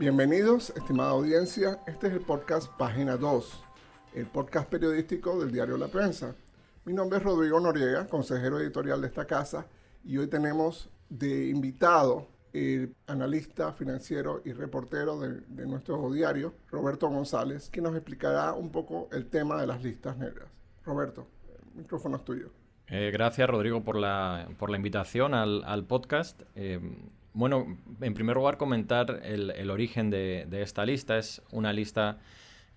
Bienvenidos, estimada audiencia. Este es el podcast Página 2, el podcast periodístico del diario La Prensa. Mi nombre es Rodrigo Noriega, consejero editorial de esta casa, y hoy tenemos de invitado el analista financiero y reportero de nuestro diario, Roberto González, que nos explicará un poco el tema de las listas negras. Roberto, el micrófono es tuyo. Gracias, Rodrigo, por la invitación al podcast. Bueno, en primer lugar, comentar el origen de esta lista. Es una lista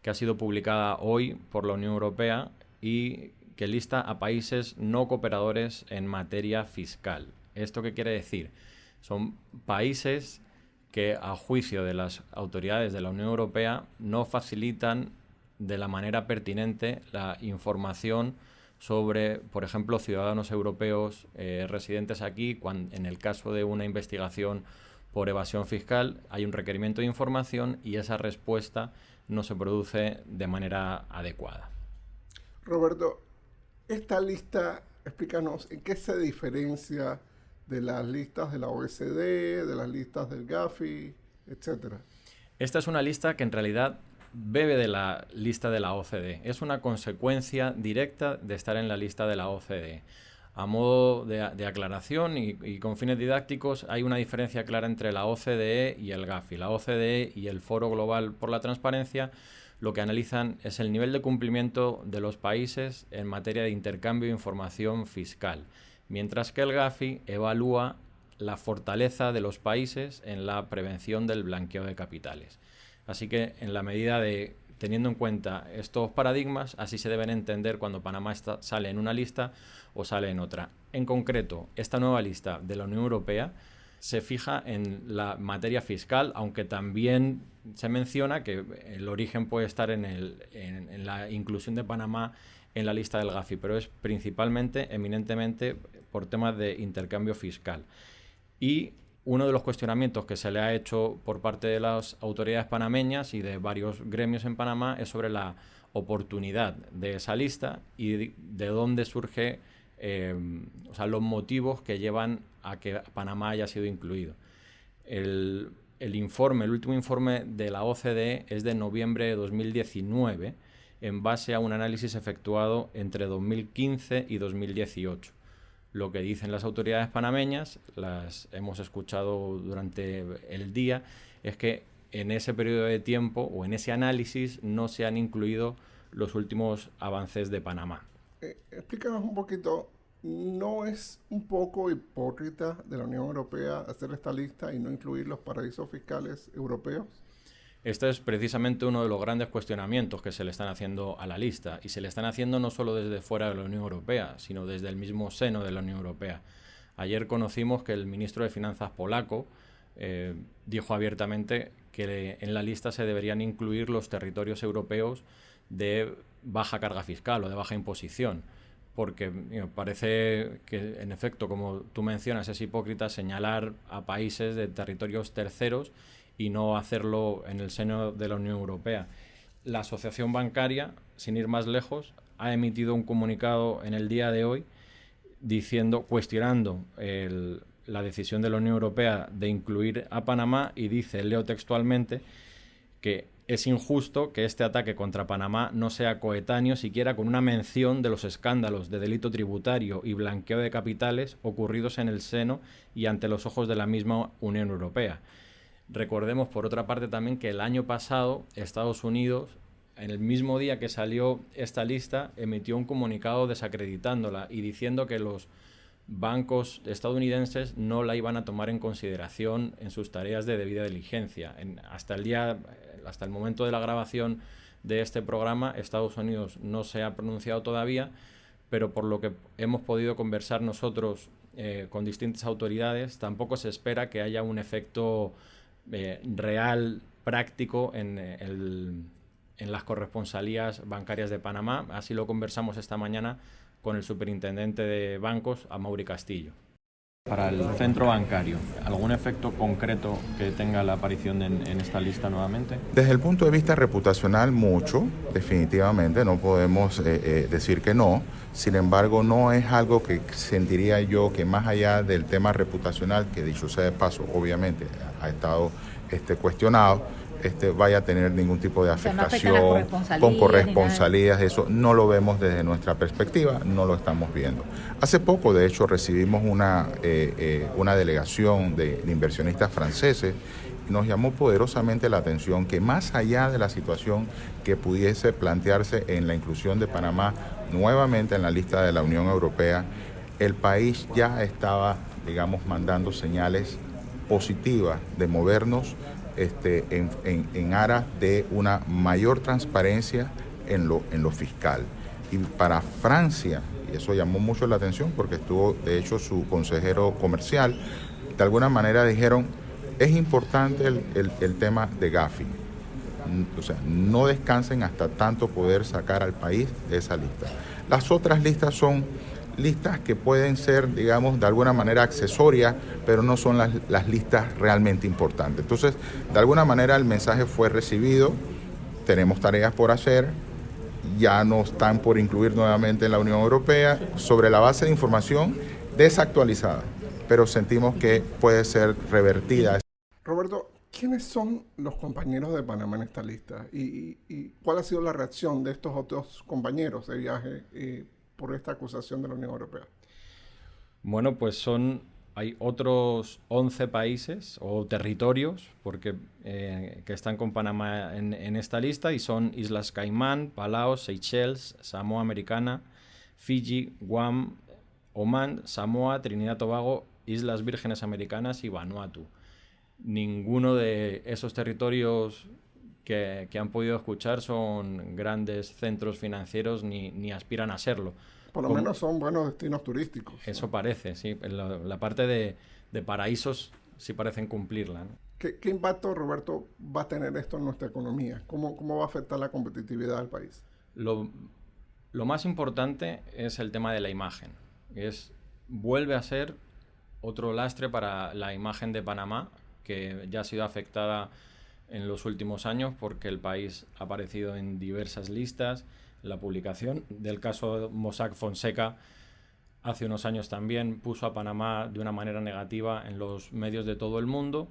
que ha sido publicada hoy por la Unión Europea y que lista a países no cooperadores en materia fiscal. ¿Esto qué quiere decir? Son países que, a juicio de las autoridades de la Unión Europea, no facilitan de la manera pertinente la información sobre, por ejemplo, ciudadanos europeos residentes aquí, en el caso de una investigación por evasión fiscal, hay un requerimiento de información y esa respuesta no se produce de manera adecuada. Roberto, esta lista, explícanos en qué se diferencia de las listas de la OECD, de las listas del Gafi, etcétera. Esta es una lista que en realidad bebe de la lista de la OCDE. Es una consecuencia directa de estar en la lista de la OCDE. A modo de aclaración y con fines didácticos, hay una diferencia clara entre la OCDE y el Gafi. La OCDE y el Foro Global por la Transparencia lo que analizan es el nivel de cumplimiento de los países en materia de intercambio de información fiscal, mientras que el Gafi evalúa la fortaleza de los países en la prevención del blanqueo de capitales. Así que, en la medida de, teniendo en cuenta estos paradigmas, así se deben entender cuando Panamá sale en una lista o sale en otra. En concreto, esta nueva lista de la Unión Europea se fija en la materia fiscal, aunque también se menciona que el origen puede estar en la inclusión de Panamá en la lista del Gafi, pero es principalmente, eminentemente, por temas de intercambio fiscal. Y uno de los cuestionamientos que se le ha hecho por parte de las autoridades panameñas y de varios gremios en Panamá es sobre la oportunidad de esa lista y de dónde surge, los motivos que llevan a que Panamá haya sido incluido. El último informe de la OCDE es de noviembre de 2019, en base a un análisis efectuado entre 2015 y 2018. Lo que dicen las autoridades panameñas, las hemos escuchado durante el día, es que en ese periodo de tiempo o en ese análisis no se han incluido los últimos avances de Panamá. Explícanos un poquito, ¿no es un poco hipócrita de la Unión Europea hacer esta lista y no incluir los paraísos fiscales europeos? Este es precisamente uno de los grandes cuestionamientos que se le están haciendo a la lista, y se le están haciendo no solo desde fuera de la Unión Europea, sino desde el mismo seno de la Unión Europea. Ayer conocimos que el ministro de Finanzas polaco dijo abiertamente que en la lista se deberían incluir los territorios europeos de baja carga fiscal o de baja imposición, porque parece que, en efecto, como tú mencionas, es hipócrita señalar a países de territorios terceros y no hacerlo en el seno de la Unión Europea. La Asociación Bancaria, sin ir más lejos, ha emitido un comunicado en el día de hoy cuestionando la decisión de la Unión Europea de incluir a Panamá, y dice, leo textualmente, que es injusto que este ataque contra Panamá no sea coetáneo siquiera con una mención de los escándalos de delito tributario y blanqueo de capitales ocurridos en el seno y ante los ojos de la misma Unión Europea. Recordemos, por otra parte, también que el año pasado Estados Unidos, en el mismo día que salió esta lista, emitió un comunicado desacreditándola y diciendo que los bancos estadounidenses no la iban a tomar en consideración en sus tareas de debida diligencia. Hasta el momento de la grabación de este programa, Estados Unidos no se ha pronunciado todavía, pero por lo que hemos podido conversar nosotros con distintas autoridades, tampoco se espera que haya un efecto real, práctico en las corresponsalías bancarias de Panamá. Así lo conversamos esta mañana con el superintendente de bancos, Amaury Castillo. Para el centro bancario, ¿algún efecto concreto que tenga la aparición en esta lista nuevamente? Desde el punto de vista reputacional, mucho, definitivamente, no podemos decir que no. Sin embargo, no es algo que sentiría yo que, más allá del tema reputacional, que dicho sea de paso, obviamente ha estado cuestionado, vaya a tener ningún tipo de sea, no afectación afecta con las corresponsalías. Eso no lo vemos desde nuestra perspectiva, no lo estamos viendo. Hace poco, de hecho, recibimos una delegación de inversionistas franceses. Nos llamó poderosamente la atención que más allá de la situación que pudiese plantearse en la inclusión de Panamá nuevamente en la lista de la Unión Europea, el país ya estaba, digamos, mandando señales positivas de movernos en aras de una mayor transparencia en lo fiscal. Y para Francia, y eso llamó mucho la atención porque estuvo, de hecho, su consejero comercial, de alguna manera dijeron: es importante el tema de Gafi. O sea, no descansen hasta tanto poder sacar al país de esa lista. Las otras listas son listas que pueden ser, digamos, de alguna manera accesorias, pero no son las listas realmente importantes. Entonces, de alguna manera el mensaje fue recibido, tenemos tareas por hacer, ya no están por incluir nuevamente en la Unión Europea, sobre la base de información desactualizada, pero sentimos que puede ser revertida. Roberto, ¿quiénes son los compañeros de Panamá en esta lista? ¿Y cuál ha sido la reacción de estos otros compañeros de viaje por esta acusación de la Unión Europea? Bueno, pues hay otros 11 países o territorios que están con Panamá en esta lista, y son Islas Caimán, Palaos, Seychelles, Samoa Americana, Fiji, Guam, Omán, Samoa, Trinidad y Tobago, Islas Vírgenes Americanas y Vanuatu. Ninguno de esos territorios que han podido escuchar son grandes centros financieros ni aspiran a serlo. Por lo menos son buenos destinos turísticos. Eso parece, sí. La parte de paraísos sí parecen cumplirla, ¿no? ¿Qué impacto, Roberto, va a tener esto en nuestra economía? ¿Cómo va a afectar la competitividad del país? Lo más importante es el tema de la imagen. Vuelve a ser otro lastre para la imagen de Panamá, que ya ha sido afectada en los últimos años porque el país ha aparecido en diversas listas. La publicación del caso Mossack Fonseca hace unos años también puso a Panamá de una manera negativa en los medios de todo el mundo,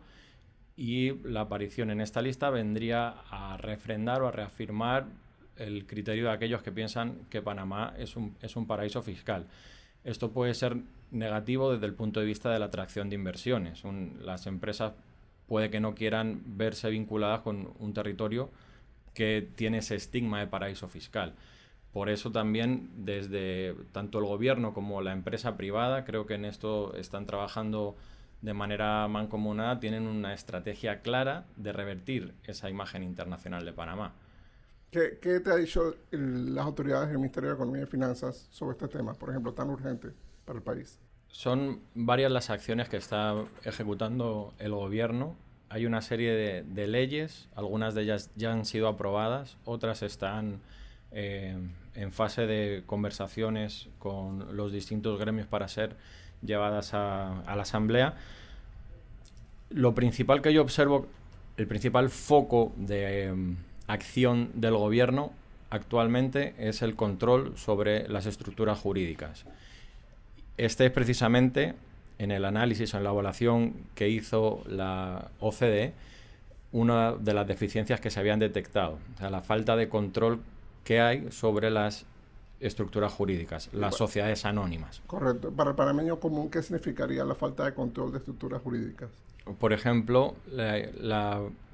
y la aparición en esta lista vendría a refrendar o a reafirmar el criterio de aquellos que piensan que Panamá es un paraíso fiscal. Esto puede ser negativo desde el punto de vista de la atracción de inversiones. Las empresas puede que no quieran verse vinculadas con un territorio que tiene ese estigma de paraíso fiscal. Por eso también desde tanto el gobierno como la empresa privada, creo que en esto están trabajando de manera mancomunada, tienen una estrategia clara de revertir esa imagen internacional de Panamá. ¿Qué te ha dicho las autoridades del Ministerio de Economía y Finanzas sobre este tema, por ejemplo, tan urgente para el país? Son varias las acciones que está ejecutando el gobierno. Hay una serie de leyes, algunas de ellas ya han sido aprobadas, otras están en fase de conversaciones con los distintos gremios para ser llevadas a la Asamblea. Lo principal que yo observo, el principal foco de acción del gobierno actualmente es el control sobre las estructuras jurídicas. Este es precisamente, en el análisis o en la evaluación que hizo la OCDE, una de las deficiencias que se habían detectado. O sea, la falta de control que hay sobre las estructuras jurídicas, las sociedades anónimas. Correcto. Para el panameño común, ¿qué significaría la falta de control de estructuras jurídicas? Por ejemplo,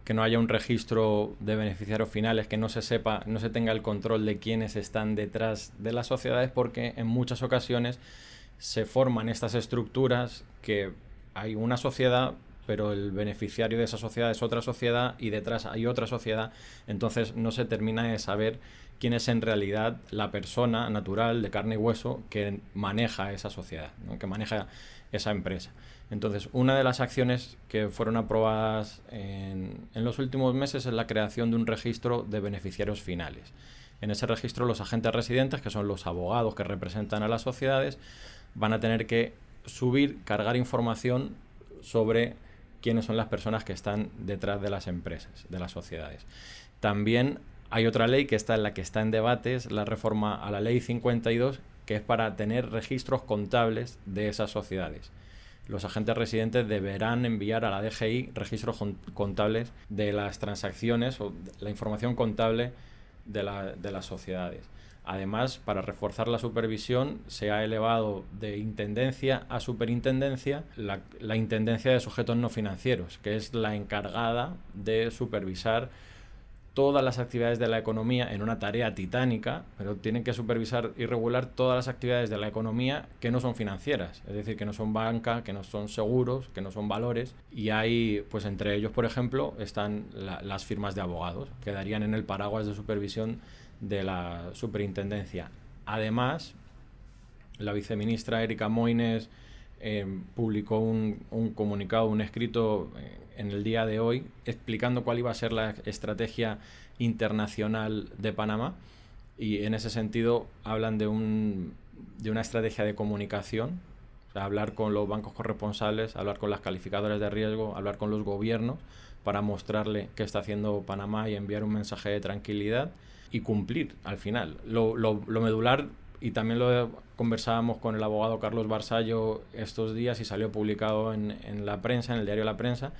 que no haya un registro de beneficiarios finales, que no se tenga el control de quiénes están detrás de las sociedades, porque en muchas ocasiones se forman estas estructuras que hay una sociedad, pero el beneficiario de esa sociedad es otra sociedad y detrás hay otra sociedad, entonces no se termina de saber quién es en realidad la persona natural de carne y hueso que maneja esa sociedad, ¿no? Que maneja esa empresa. Entonces, una de las acciones que fueron aprobadas en los últimos meses es la creación de un registro de beneficiarios finales. En ese registro, los agentes residentes, que son los abogados que representan a las sociedades, van a tener que cargar información sobre quiénes son las personas que están detrás de las empresas, de las sociedades. También hay otra ley que está en debate, es la reforma a la Ley 52, que es para tener registros contables de esas sociedades. los agentes residentes deberán enviar a la DGI registros contables de las transacciones o la información contable de las sociedades. Además, para reforzar la supervisión, se ha elevado de intendencia a superintendencia la intendencia de sujetos no financieros, que es la encargada de supervisar todas las actividades de la economía en una tarea titánica, pero tienen que supervisar y regular todas las actividades de la economía que no son financieras, es decir, que no son banca, que no son seguros, que no son valores, y hay, pues entre ellos, por ejemplo, están las firmas de abogados, que darían en el paraguas de supervisión de la superintendencia. Además, la viceministra Erika Moines publicó un comunicado, un escrito en el día de hoy explicando cuál iba a ser la estrategia internacional de Panamá, y en ese sentido hablan de una estrategia de comunicación, o sea, hablar con los bancos corresponsables, hablar con las calificadoras de riesgo, hablar con los gobiernos para mostrarle qué está haciendo Panamá y enviar un mensaje de tranquilidad y cumplir al final. Lo medular, y también lo conversábamos con el abogado Carlos Barzallo estos días y salió publicado en la prensa, en el diario La Prensa,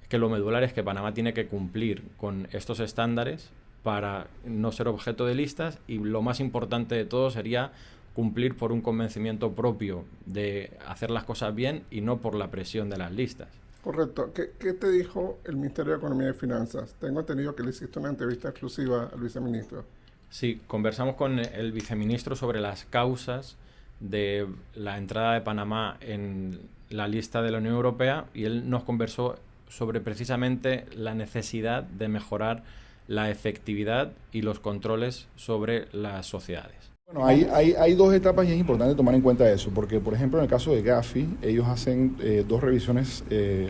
que lo medular es que Panamá tiene que cumplir con estos estándares para no ser objeto de listas, y lo más importante de todo sería cumplir por un convencimiento propio de hacer las cosas bien y no por la presión de las listas. Correcto. ¿Qué te dijo el Ministerio de Economía y Finanzas? Tengo entendido que le hiciste una entrevista exclusiva al viceministro. Sí, conversamos con el viceministro sobre las causas de la entrada de Panamá en la lista de la Unión Europea, y él nos conversó sobre precisamente la necesidad de mejorar la efectividad y los controles sobre las sociedades. Bueno, hay dos etapas y es importante tomar en cuenta eso, porque por ejemplo en el caso de Gafi, ellos hacen 2 revisiones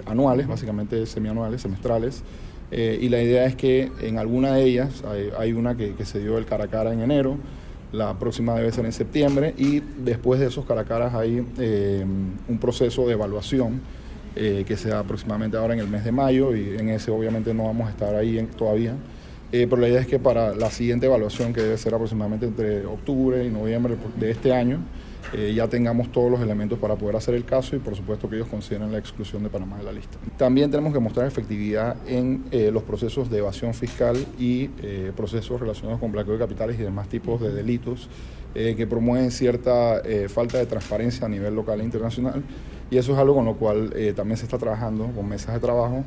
anuales, básicamente semianuales, semestrales, y la idea es que en alguna de ellas, hay una que se dio el cara a cara en enero, la próxima debe ser en septiembre, y después de esos cara a caras hay un proceso de evaluación que se da aproximadamente ahora en el mes de mayo, y en ese obviamente no vamos a estar ahí todavía. Pero la idea es que para la siguiente evaluación, que debe ser aproximadamente entre octubre y noviembre de este año, ya tengamos todos los elementos para poder hacer el caso, y por supuesto que ellos consideren la exclusión de Panamá de la lista. También tenemos que mostrar efectividad en los procesos de evasión fiscal y procesos relacionados con blanqueo de capitales y demás tipos de delitos que promueven cierta falta de transparencia a nivel local e internacional, y eso es algo con lo cual también se está trabajando con mesas de trabajo.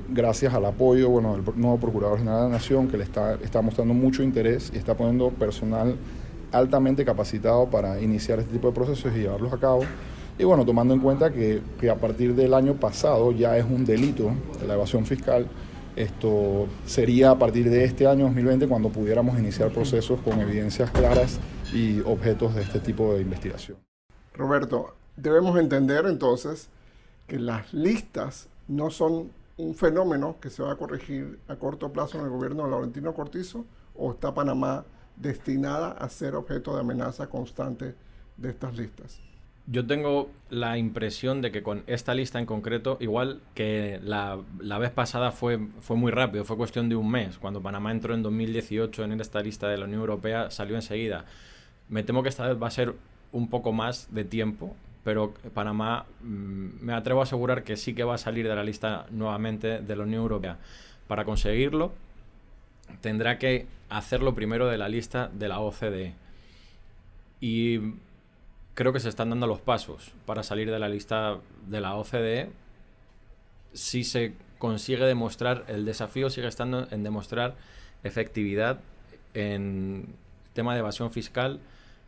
Gracias al apoyo del nuevo Procurador General de la Nación, que le está mostrando mucho interés y está poniendo personal altamente capacitado para iniciar este tipo de procesos y llevarlos a cabo. Y bueno, tomando en cuenta que a partir del año pasado ya es un delito la evasión fiscal, esto sería a partir de este año 2020 cuando pudiéramos iniciar procesos con evidencias claras y objetos de este tipo de investigación. Roberto, debemos entender entonces que las listas no son un fenómeno que se va a corregir a corto plazo en el gobierno de Laurentino Cortizo, o está Panamá destinada a ser objeto de amenaza constante de estas listas. Yo tengo la impresión de que con esta lista en concreto, igual que la vez pasada fue muy rápido, fue cuestión de un mes. Cuando Panamá entró en 2018 en esta lista de la Unión Europea, salió enseguida. Me temo que esta vez va a ser un poco más de tiempo, pero Panamá me atrevo a asegurar que sí que va a salir de la lista nuevamente de la Unión Europea. Para conseguirlo, tendrá que hacerlo primero de la lista de la OCDE. Y creo que se están dando los pasos para salir de la lista de la OCDE. Si se consigue demostrar, el desafío sigue estando en demostrar efectividad en tema de evasión fiscal,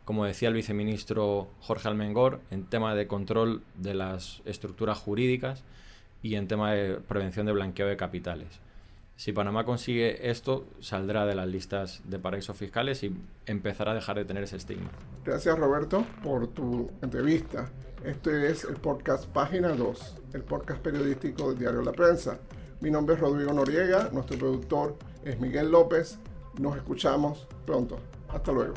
como decía el viceministro Jorge Almengor, en tema de control de las estructuras jurídicas y en tema de prevención de blanqueo de capitales. Si Panamá consigue esto, saldrá de las listas de paraísos fiscales y empezará a dejar de tener ese estigma. Gracias, Roberto, por tu entrevista. Este es el podcast Página 2, el podcast periodístico del diario La Prensa. Mi nombre es Rodrigo Noriega, nuestro productor es Miguel López. Nos escuchamos pronto. Hasta luego.